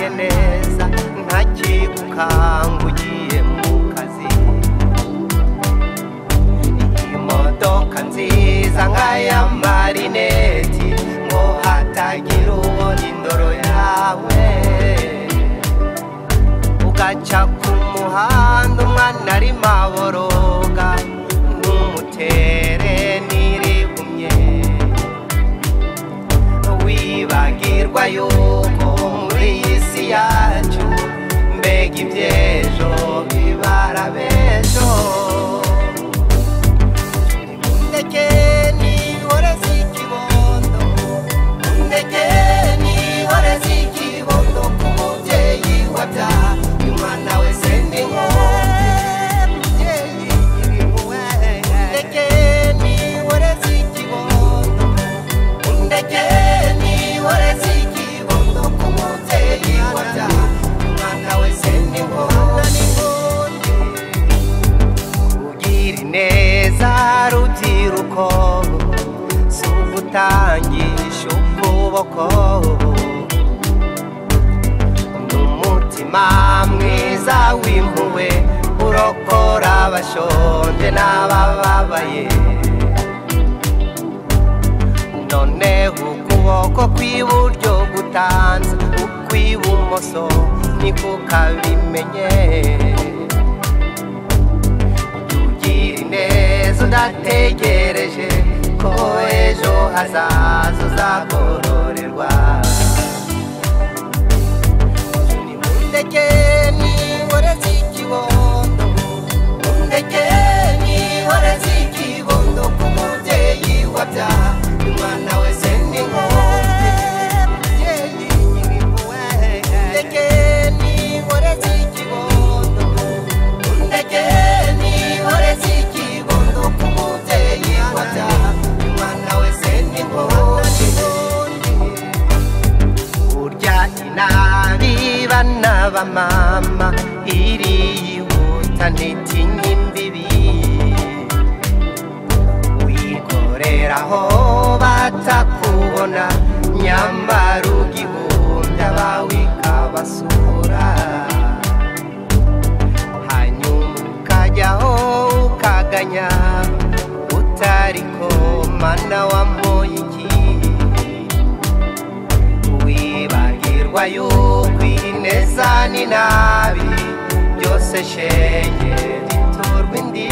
witwaye neza ntakigukanga ugiye mu kazi imodoka nziza nk'aya marineti ngo hatagira ubona indoro yawe ugaca ku muhanda umwana arimo aboroga ntumutere ntirigumye wibagirwa yuko muri iyi si yacu mbega iby'ejo bibara b'ejo undeke nihoreze ikibondo undeke nihoreze ikibondo ku mubyeyi wabyaye umwana wese ni nkombe mubyeyi irimuwe undeke nihoreze ikibondo undeke nihoreze ikibondo ku mubyeyi wabyaye umwana wese ni nkombe ugira ineza rubyiruko si ugutangisha ukuboko n'umutima mwiza w'impuhwe urokora abashonje n'abababaye noneho ukuboko kw'iburyo gutanze ukw'ibumoso ntikukabimenye ugira ineza udategereje ko ejo hazaza uzagororerwa undeke nihoreze ikibondo undeke nihoreze ikibondo ku mubyeyi wabyaye umwana wese ni nkombe mubyeyi nyir'impuhwe undeke nihoreze ikibondo undeke nihoreze ikibondo ku mubyeyi wabyaye umwana wese ni nkombe urya inabi bana ba mama irihuta ntitinya imbibi wikorera aho batakubona nyamara ugihunda abawe ikabasura hanyuma ukajyaho ukaganya utariko mana wamoye iki wibagirwa yuko ineza n'inabi byose shenge biturwa indi